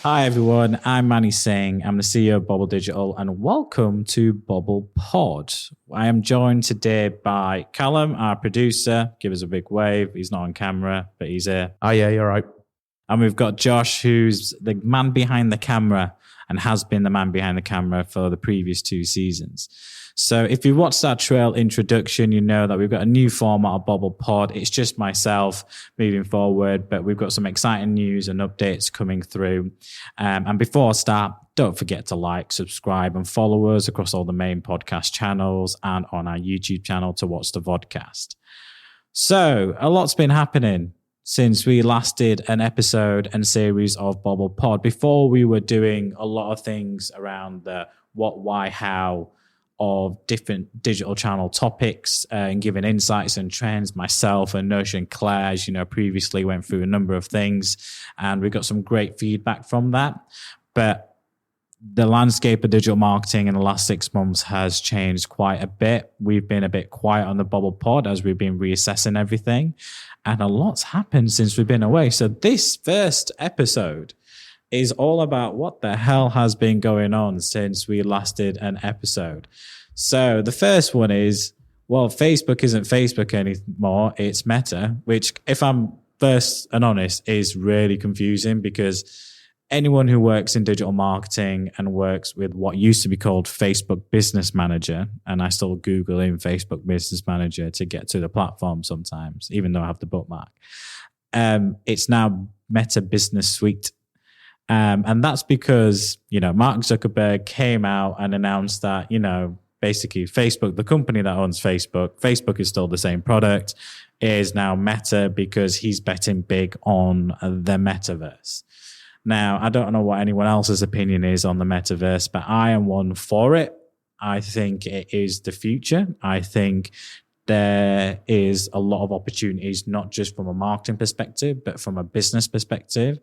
Hi everyone, I'm Manny Singh. I'm the CEO of Bobble Digital and welcome to Bobble Pod. I am joined today by Callum, our producer. Give us a big wave. He's not on camera, but he's here. Oh yeah, you're right. And we've got Josh, who's the man behind the camera and has been the man behind the camera for the previous 2 seasons. So if you watched our trail introduction, you know that we've got a new format of Bobble Pod. It's just myself moving forward, but we've got some exciting news and updates coming through. And before I start, don't forget to like, subscribe, and follow us across all the main podcast channels and on our YouTube channel to watch the vodcast. So a lot's been happening since we last did an episode and series of Bobble Pod. Before, we were doing a lot of things around the what, why, how of different digital channel topics and giving insights and trends. Myself and Notion and Claire, as you know, previously went through a number of things and we got some great feedback from that. But the landscape of digital marketing in the last 6 months has changed quite a bit. We've been a bit quiet on the Bobble Pod as we've been reassessing everything. And a lot's happened since we've been away. So this first episode is all about what the hell has been going on since we last did an episode. So the first one is, well, Facebook isn't Facebook anymore. It's Meta, which, if I'm first and honest, is really confusing because anyone who works in digital marketing and works with what used to be called Facebook Business Manager, and I still Google in Facebook Business Manager to get to the platform sometimes, even though I have the bookmark. It's now Meta Business Suite. And that's because, Mark Zuckerberg came out and announced that, basically Facebook, the company that owns Facebook is still the same product, is now Meta because he's betting big on the Metaverse. Now, I don't know what anyone else's opinion is on the Metaverse, but I am one for it. I think it is the future. I think there is a lot of opportunities, not just from a marketing perspective, but from a business perspective,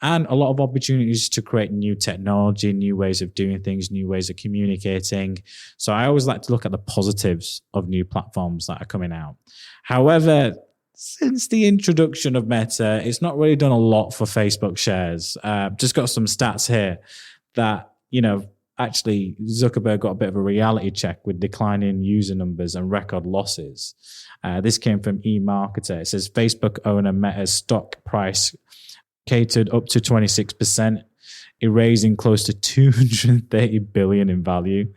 and a lot of opportunities to create new technology, new ways of doing things, new ways of communicating. So I always like to look at the positives of new platforms that are coming out. However, since the introduction of Meta, it's not really done a lot for Facebook shares. Just got some stats here that, actually Zuckerberg got a bit of a reality check with declining user numbers and record losses. This came from eMarketer. It says Facebook owner Meta's stock price catered up to 26%, erasing close to 230 billion in value.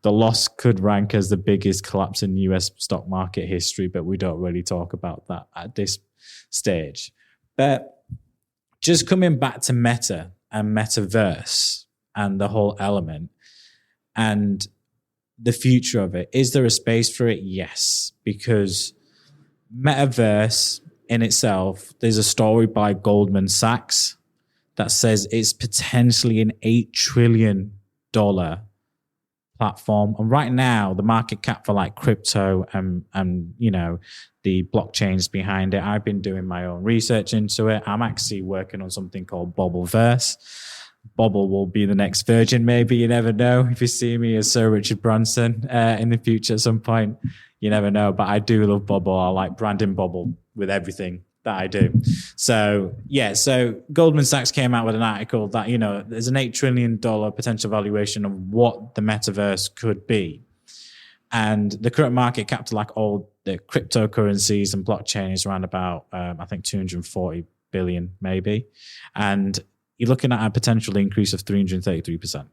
The loss could rank as the biggest collapse in US stock market history, but we don't really talk about that at this stage. But just coming back to Meta and Metaverse and the whole element and the future of it, is there a space for it? Yes, because Metaverse in itself, there's a story by Goldman Sachs that says it's potentially an $8 trillion platform. And right now, the market cap for like crypto and the blockchains behind it, I've been doing my own research into it. I'm actually working on something called Bobbleverse. Bobble will be the next Virgin, maybe. You never know. If you see me as Sir Richard Branson in the future at some point, you never know. But I do love Bobble. I like branding Bobble with everything that I do. So Goldman Sachs came out with an article that, there's an $8 trillion potential valuation of what the metaverse could be. And the current market cap to like all the cryptocurrencies and blockchain is around about, I think 240 billion maybe. And you're looking at a potential increase of 333%.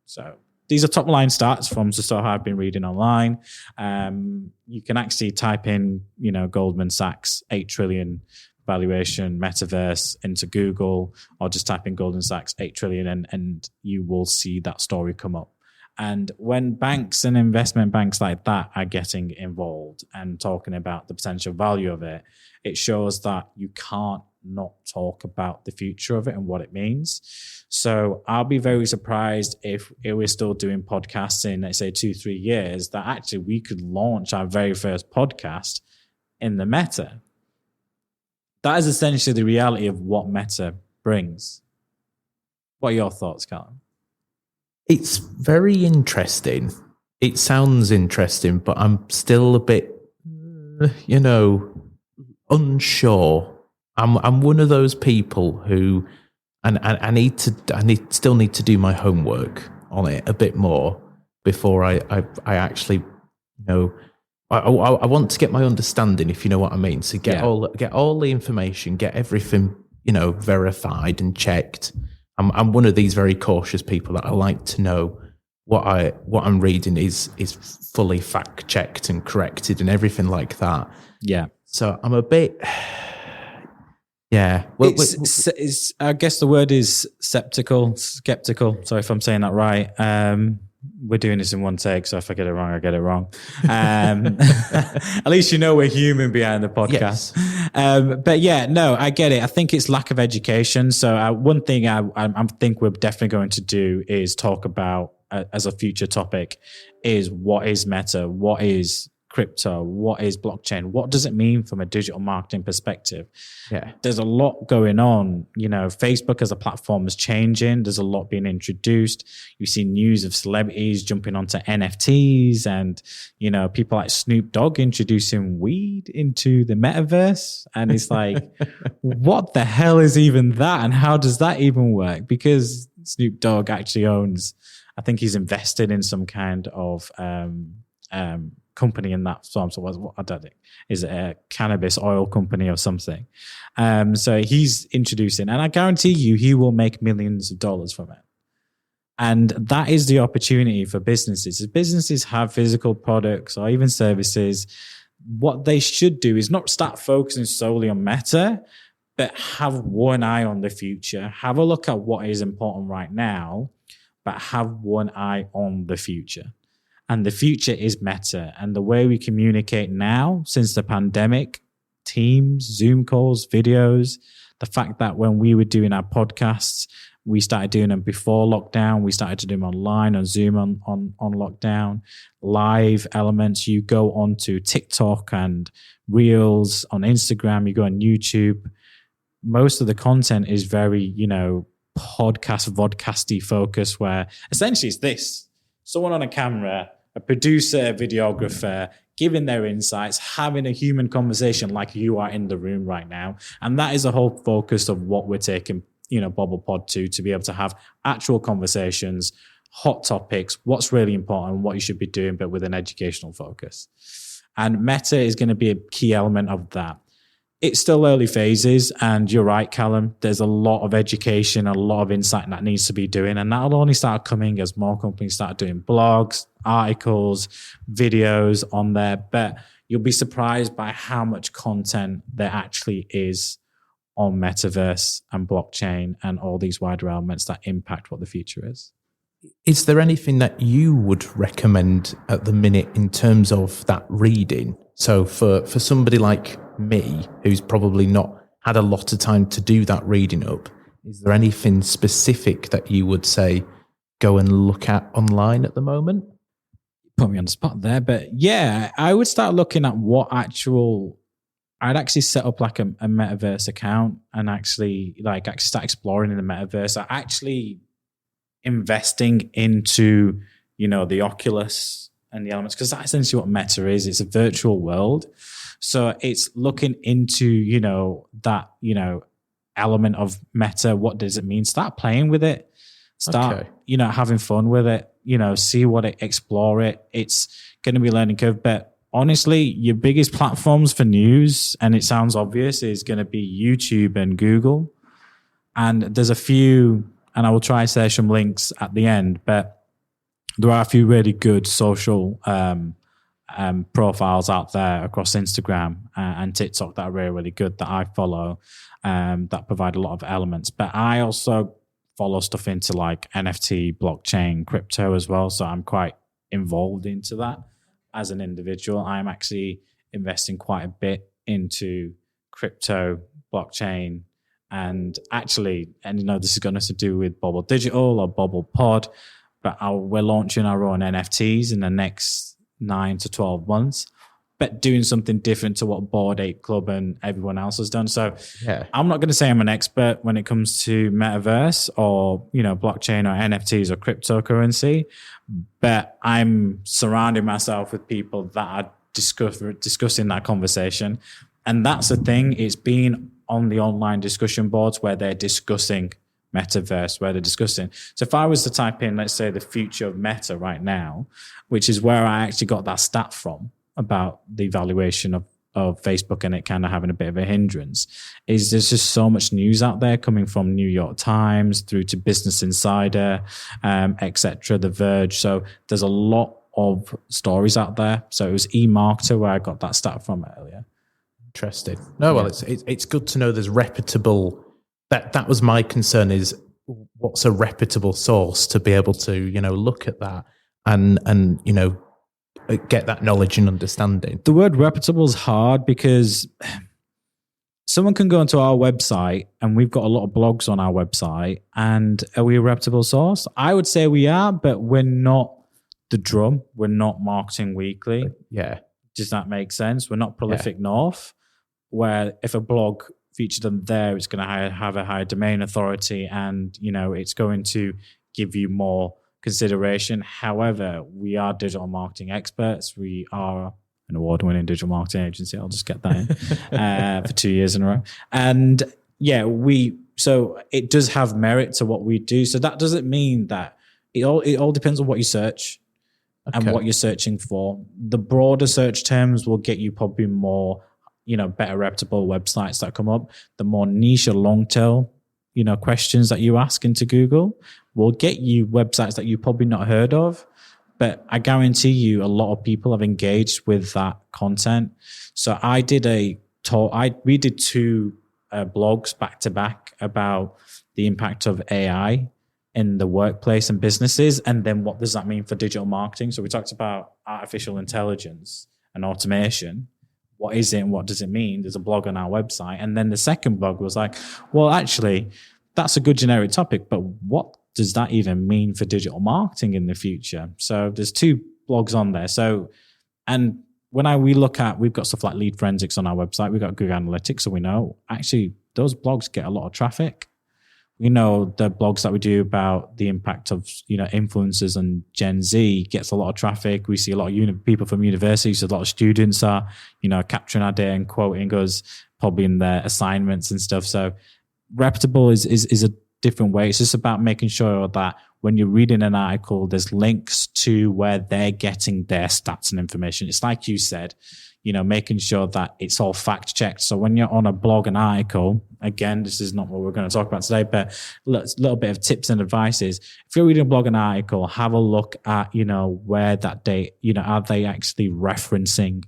So these are top line stats from the stuff I've been reading online. You can actually type in, Goldman Sachs 8 trillion valuation metaverse into Google, or just type in Goldman Sachs 8 trillion and you will see that story come up. And when banks and investment banks like that are getting involved and talking about the potential value of it, it shows that you can't not talk about the future of it and what it means. So I'll be very surprised if we're still doing podcasts in, let's say, 2-3 years, that actually we could launch our very first podcast in the Meta. That is essentially the reality of what Meta brings. What are your thoughts, Callum? It's very interesting. It sounds interesting, but I'm still a bit, unsure. I'm one of those people who And still need to do my homework on it a bit more before I actually, I want to get my understanding, if you know what I mean. So get all the information, get everything, verified and checked. I'm one of these very cautious people that I like to know what I'm reading is fully fact checked and corrected and everything like that. Yeah. So I'm a bit. Yeah. Well, I guess the word is skeptical. Sorry if I'm saying that right. We're doing this in one take, so if I get it wrong, I get it wrong. At least we're human behind the podcast. Yes. But yeah, no, I get it. I think it's lack of education. So one thing I think we're definitely going to do is talk about as a future topic is what is Meta, what is crypto, what is blockchain, what does it mean from a digital marketing perspective? Yeah, there's a lot going on. Facebook as a platform is changing. There's a lot being introduced. You see news of celebrities jumping onto NFTs and people like Snoop Dogg introducing weed into the metaverse, and it's like what the hell is even that, and how does that even work? Because Snoop Dogg actually owns, I think he's invested in some kind of company in that form. So I don't think, is it a cannabis oil company or something? So he's introducing, and I guarantee you he will make millions of dollars from it. And that is the opportunity for businesses. If businesses have physical products or even services, what they should do is not start focusing solely on Meta, but have one eye on the future. Have a look at what is important right now, but have one eye on the future. And the future is Meta. And the way we communicate now, since the pandemic, Teams, Zoom calls, videos, the fact that when we were doing our podcasts, we started doing them before lockdown. We started to do them online, on Zoom on lockdown. Live elements, you go onto TikTok and Reels on Instagram, you go on YouTube. Most of the content is very, podcast, vodcasty focus, where essentially it's this. Someone on a camera, a producer, a videographer, giving their insights, having a human conversation like you are in the room right now. And that is the whole focus of what we're taking, Bobble Pod to be able to have actual conversations, hot topics, what's really important, what you should be doing, but with an educational focus. And Meta is going to be a key element of that. It's still early phases, and you're right, Callum. There's a lot of education, a lot of insight that needs to be doing, and that'll only start coming as more companies start doing blogs, articles, videos on there. But you'll be surprised by how much content there actually is on Metaverse and blockchain and all these wider elements that impact what the future is. Is there anything that you would recommend at the minute in terms of that reading? So for somebody like me, who's probably not had a lot of time to do that reading up, is there anything specific that you would say go and look at online at the moment? Put me on the spot there, but yeah, I would start looking at I'd actually set up like a Metaverse account and actually start exploring in the Metaverse. I actually investing into, the Oculus and the elements, because that's essentially what Meta is. It's a virtual world. So it's looking into, that, element of Meta. What does it mean? Start playing with it. Start, having fun with it, see what it, explore it. It's going to be a learning curve. But honestly, your biggest platforms for news, and it sounds obvious, is going to be YouTube and Google. And there's a few, and I will try to share some links at the end, but there are a few really good social profiles out there across Instagram and TikTok that are really, really good that I follow, that provide a lot of elements. But I also follow stuff into like NFT, blockchain, crypto as well. So I'm quite involved into that as an individual. I'm actually investing quite a bit into crypto, blockchain, and actually, this is going to do with Bobble Digital or Bobble Pod, but we're launching our own NFTs in the next 9 to 12 months, but doing something different to what Bored Ape Club and everyone else has done. So I'm not going to say I'm an expert when it comes to Metaverse or, blockchain or NFTs or cryptocurrency, but I'm surrounding myself with people that are discussing that conversation. And that's the thing, it's being on the online discussion boards where they're discussing Metaverse where they're discussing. So if I was to type in, let's say, the future of Meta right now, which is where I actually got that stat from about the valuation of Facebook and it kind of having a bit of a hindrance, is there's just so much news out there coming from New York Times through to Business Insider, etc., The Verge. So there's a lot of stories out there. So it was eMarketer where I got that stat from earlier. Interesting. No, well, it's good to know there's reputable. That was my concern, is what's a reputable source to be able to, look at that and get that knowledge and understanding. The word reputable is hard because someone can go onto our website and we've got a lot of blogs on our website, and are we a reputable source? I would say we are, but we're not the Drum. We're not Marketing Weekly. Yeah. Does that make sense? We're not Prolific North, where if a blog featured on there, it's going to have a higher domain authority and, it's going to give you more consideration. However, we are digital marketing experts. We are an award-winning digital marketing agency. I'll just get that in for 2 years in a row. And so it does have merit to what we do. So that doesn't mean that it all depends on what you search and what you're searching for. The broader search terms will get you probably more, better reputable websites that come up. The more niche or long tail, questions that you ask into Google will get you websites that you've probably not heard of. But I guarantee you a lot of people have engaged with that content. So I did we did two blogs back to back about the impact of AI in the workplace and businesses. And then what does that mean for digital marketing? So we talked about artificial intelligence and automation. What is it and what does it mean? There's a blog on our website. And then the second blog was like, well, actually, that's a good generic topic, but what does that even mean for digital marketing in the future? So there's two blogs on there. So, and when we look at, we've got stuff like lead forensics on our website. We've got Google Analytics. So we know actually those blogs get a lot of traffic. We know the blogs that we do about the impact of, influencers and Gen Z gets a lot of traffic. We see a lot of people from universities. A lot of students are, capturing our data and quoting us probably in their assignments and stuff. So reputable is a different way. It's just about making sure that when you're reading an article, there's links to where they're getting their stats and information. It's like you said, making sure that it's all fact checked. So when you're on a blog and article, again, this is not what we're going to talk about today, but a little bit of tips and advice is if you're reading a blog and article, have a look at, where that date, are they actually referencing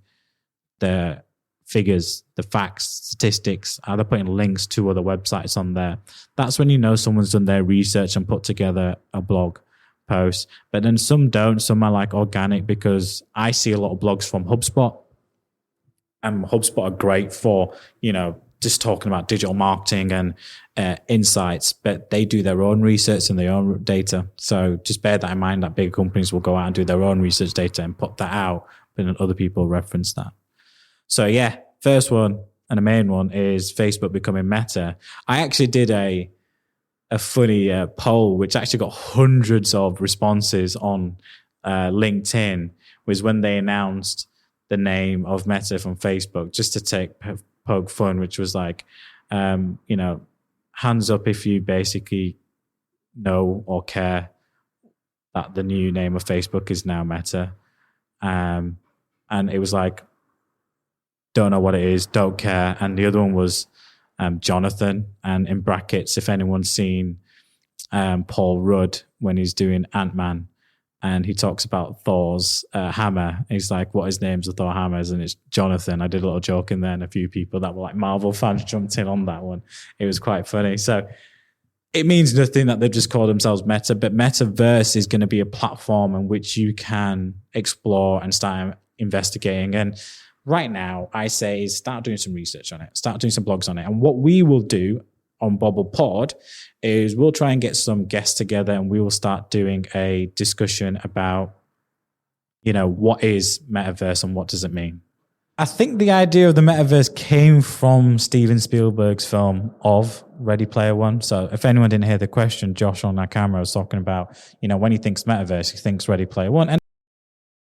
the figures, the facts, statistics? Are they putting links to other websites on there? That's when someone's done their research and put together a blog post. But then some don't. Some are like organic, because I see a lot of blogs from HubSpot. And HubSpot are great for, just talking about digital marketing and insights, but they do their own research and their own data. So just bear that in mind, that big companies will go out and do their own research data and put that out, but then other people reference that. So yeah, first one and the main one is Facebook becoming Meta. I actually did a funny poll, which actually got hundreds of responses on LinkedIn, was when they announced the name of Meta from Facebook, just to poke fun, which was like, hands up if you basically know or care that the new name of Facebook is now Meta. And it was like, don't know what it is, don't care. And the other one was Jonathan. And in brackets, if anyone's seen Paul Rudd when he's doing Ant-Man, and he talks about Thor's hammer. He's like, what his name's the Thor hammers? And it's Jonathan. I did a little joke in there, and a few people that were like Marvel fans jumped in on that one. It was quite funny. So it means nothing that they've just called themselves Meta, but Metaverse is going to be a platform in which you can explore and start investigating. And right now, I say start doing some research on it, start doing some blogs on it. And what we will do on Bobble Pod is we'll try and get some guests together, and we will start doing a discussion about, what is Metaverse and what does it mean. I think the idea of the Metaverse came from Steven Spielberg's film of Ready Player One. So if anyone didn't hear the question, Josh on our camera was talking about, when he thinks Metaverse, he thinks Ready Player One. And